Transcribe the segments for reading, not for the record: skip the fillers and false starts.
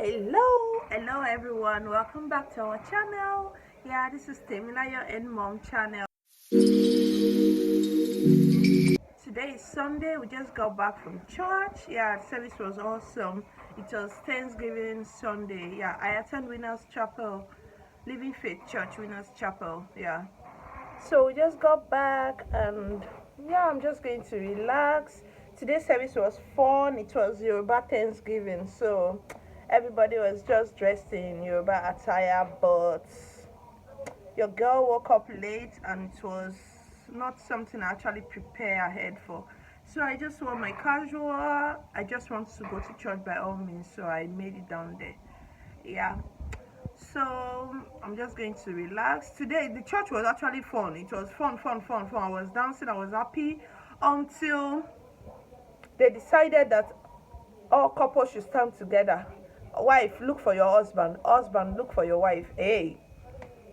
Hello everyone, welcome back to our channel. Yeah, this is Temilayo and Mom channel. Today is Sunday. We just got back from church. Yeah, the service was awesome. It was Thanksgiving Sunday. Yeah, I attend Winners Chapel, Living Faith Church, Winners Chapel. Yeah, so we just got back and yeah, I'm just going to relax. Today's service was fun. It was Yoruba Thanksgiving, so everybody was just dressed in Yoruba attire, but your girl woke up late and it was not something I actually prepare ahead for. So I just wore my casual. I just want to go to church by all means, so I made it down there. Yeah. So I'm just going to relax. Today the church was actually fun. It was fun. I was dancing, I was happy until they decided that all couples should stand together. Wife, look for your husband. Husband, look for your wife. Hey,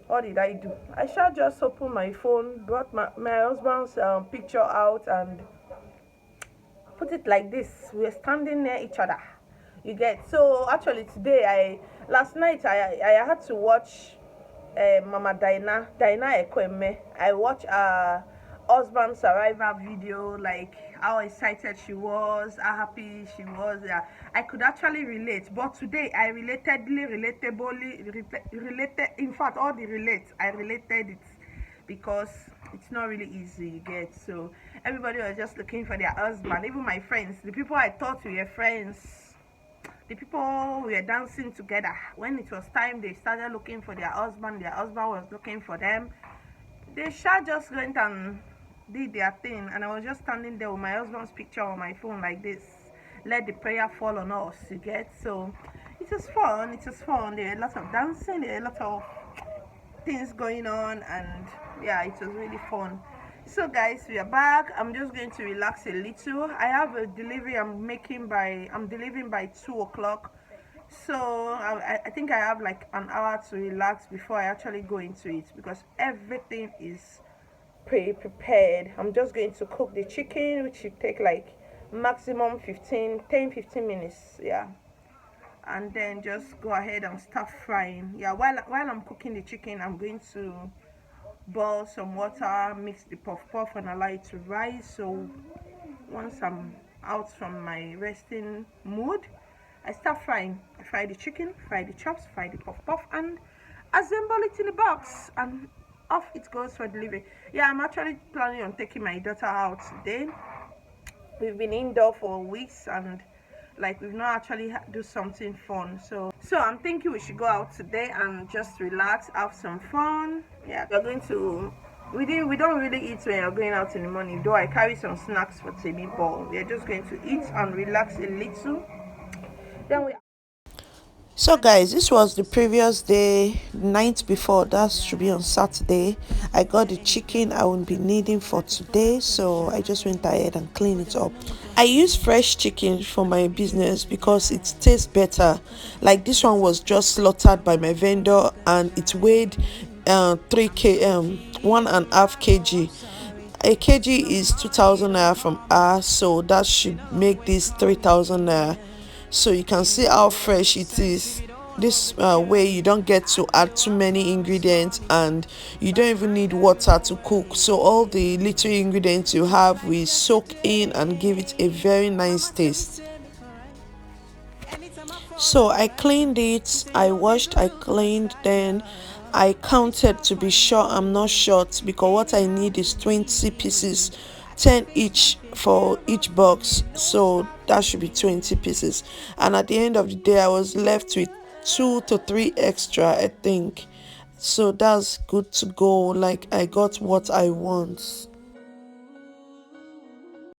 what did I do? I shall just open my phone, brought my husband's picture out and put it like this. We're standing near each other. You get? So actually today, last night I had to watch Mama Dinah Ekweme. I watched husband's arrival video, like how excited she was, how happy she was. Yeah, I could actually relate. But today I related. In fact, all the relates I related it because it's not really easy. You get? So everybody was just looking for their husband. Even my friends, the people I thought were friends, the people were dancing together. When it was time, they started looking for their husband. Their husband was looking for them. They just went and did their thing, and I was just standing there with my husband's picture on my phone like this. Let the prayer fall on us. You get? So it was fun. There were a lot of dancing. There were a lot of things going on, and yeah, it was really fun. So guys, we are back. I'm just going to relax a little. I have a delivery I'm delivering by 2 o'clock, so I think I have like an hour to relax before I actually go into it because everything is prepared. I'm just going to cook the chicken, which should take like maximum 15 minutes. Yeah, and then just go ahead and start frying. Yeah, while I'm cooking the chicken, I'm going to boil some water, mix the puff puff, and allow it to rise. So once I'm out from my resting mood, I start frying. I fry the chicken, fry the chops, fry the puff puff, and assemble it in the box, and off it goes for delivery. Yeah, I'm actually planning on taking my daughter out today. We've been indoor for weeks and like we've not actually do something fun, so I'm thinking we should go out today and just relax, have some fun. Yeah, we're going to we don't really eat when you're going out in the morning, though I carry some snacks for Timmy, but we're just going to eat and relax a little. Then we So guys, this was the previous day, night before. That should be on Saturday. I got the chicken I won't be needing for today, so I just went ahead and cleaned it up. I use fresh chicken for my business because it tastes better. Like this one was just slaughtered by my vendor and it weighed 1.5 kg. A kg is 2,000 naira from us, so that should make this 3,000 naira. So you can see how fresh it is. This way you don't get to add too many ingredients and you don't even need water to cook, so all the little ingredients you have will soak in and give it a very nice taste. So I cleaned it, I washed, I cleaned, then I counted to be sure I'm not short because what I need is 20 pieces, 10 each for each box, so that should be 20 pieces. And at the end of the day I was left with 2 to 3 extra, I think, so that's good to go. Like I got what I want.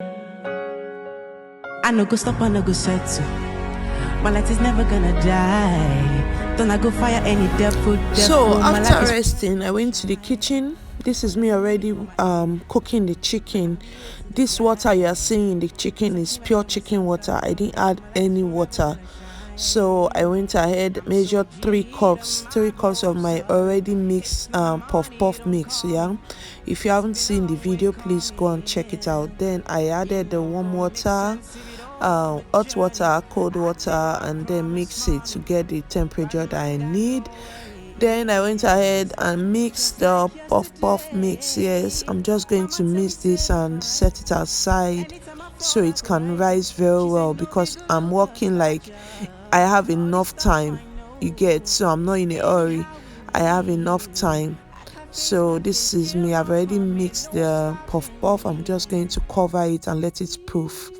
I no go stop, I no go settle. My light is never gonna die. Don't I go fire any devil. So after resting, I went to the kitchen. This is me already cooking the chicken. This water you are seeing in the chicken is pure chicken water. I didn't add any water. So I went ahead, measured 3 cups of my already mixed puff puff mix. Yeah, if you haven't seen the video, please go and check it out. Then I added the warm water, hot water, cold water, and then mix it to get the temperature that I need. Then I went ahead and mixed the puff mix. Yes, I'm just going to mix this and set it aside so it can rise very well, because I'm working like I have enough time, you get, so I'm not in a hurry. I have enough time. So this is me. I've already mixed the puff. I'm just going to cover it and let it proof.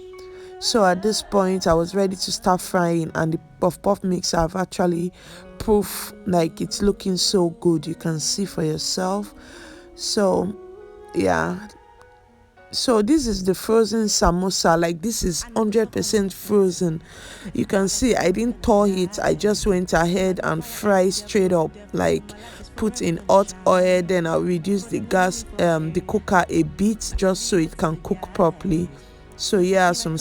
So at this point I was ready to start frying, and the puff mix I've actually proof, like it's looking so good, you can see for yourself. So yeah, so this is the frozen samosa. Like, this is 100% frozen. You can see I didn't thaw it, I just went ahead and fry straight up, like put in hot oil, then I'll reduce the gas, the cooker a bit, just so it can cook properly. So yeah, some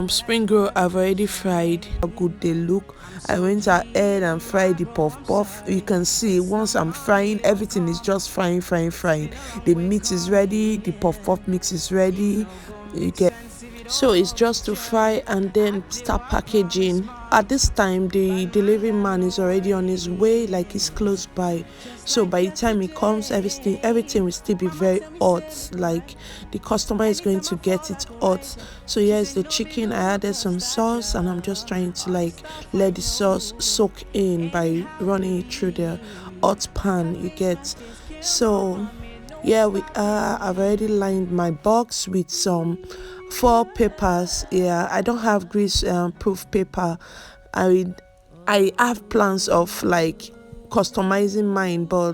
spring roll I've already fried. How good they look. I went ahead and fried the puff. You can see once I'm frying, everything is just frying. The meat is ready, the puff mix is ready. You get, so it's just to fry and then start packaging. At this time the delivery man is already on his way, like he's close by, so by the time he comes, everything will still be very hot, like the customer is going to get it hot. So here's the chicken. I added some sauce and I'm just trying to like let the sauce soak in by running it through the hot pan, you get. So yeah, I've already lined my box with some foil papers. Yeah, I don't have grease proof paper. I have plans of like customizing mine, but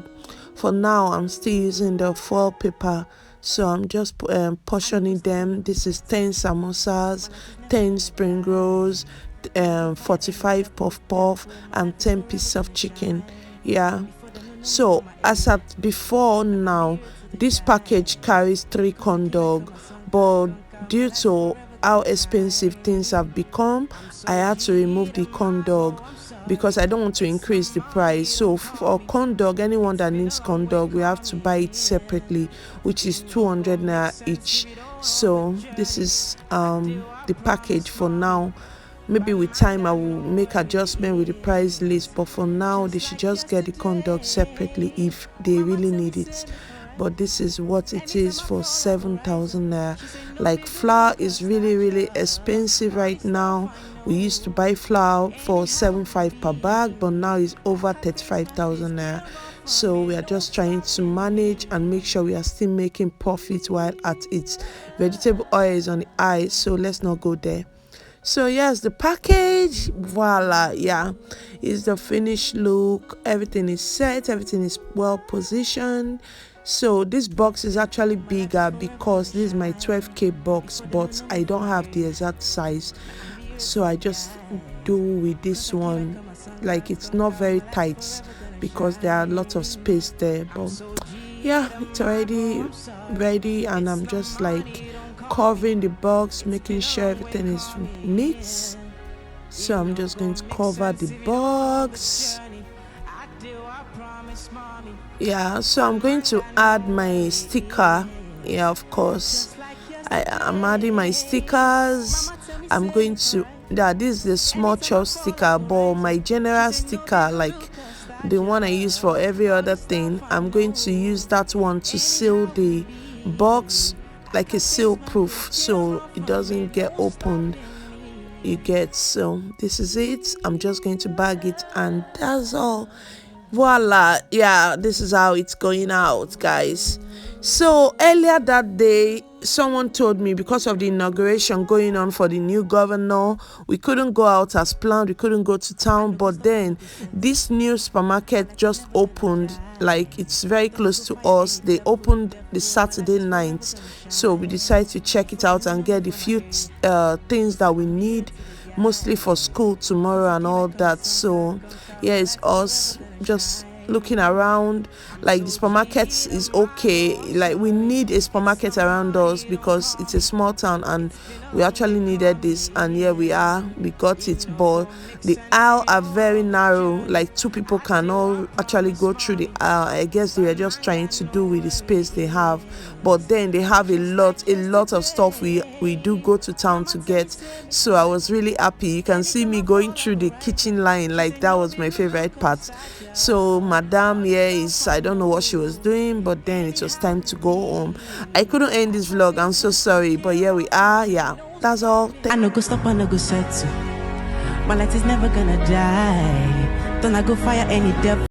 for now I'm still using the foil paper. So I'm just portioning them. This is 10 samosas, 10 spring rolls, 45 puff and 10 pieces of chicken. Yeah, so as at before now, this package carries 3 corn dog, but due to how expensive things have become, I had to remove the corn dog because I don't want to increase the price. So for corn dog, anyone that needs corn dog, we have to buy it separately, which is 200 naira each. So this is the package for now. Maybe with time I will make adjustment with the price list, but for now they should just get the corn dog separately if they really need it. But this is what it is for 7,000 naira. Like, flour is really expensive right now. We used to buy flour for 7,500 per bag, but now it's over 35,000 naira. So we are just trying to manage and make sure we are still making profit while at it. Vegetable oil is on the eye, so let's not go there. So yes, the package, voila, yeah, is the finished look. Everything is set, everything is well positioned. So this box is actually bigger because this is my 12K box, but I don't have the exact size, so I just do with this one. Like, it's not very tight because there are lots of space there, but yeah, it's already ready, and I'm just like covering the box, making sure everything is neat. So I'm just going to cover the box. Yeah, so I'm going to add my sticker. Yeah, of course, I'm adding my stickers. I'm going to, yeah, this is the small chop sticker, but my general sticker, like the one I use for every other thing, I'm going to use that one to seal the box, like a seal proof, so it doesn't get opened, you get. So this is it. I'm just going to bag it, and that's all. Voila. Yeah, this is how it's going out, guys. So earlier that day, someone told me because of the inauguration going on for the new governor, we couldn't go out as planned, we couldn't go to town. But then this new supermarket just opened, like it's very close to us. They opened the Saturday night, so we decided to check it out and get the few things that we need, mostly for school tomorrow and all that. So yeah, it's us just looking around. Like the supermarkets is okay, like we need a supermarket around us because it's a small town and we actually needed this, and here we got it. But the aisle are very narrow, like two people cannot actually go through the aisle. I guess they were just trying to do with the space they have, but then they have a lot of stuff we do go to town to get. So I was really happy. You can see me going through the kitchen line, like that was my favorite part. So madam here is, I don't know what she was doing, but then it was time to go home. I couldn't end this vlog, I'm so sorry, but here we are. Yeah, that's all. I no go stop, I no go settle. My light is never gonna die. Don't I go fire any devil.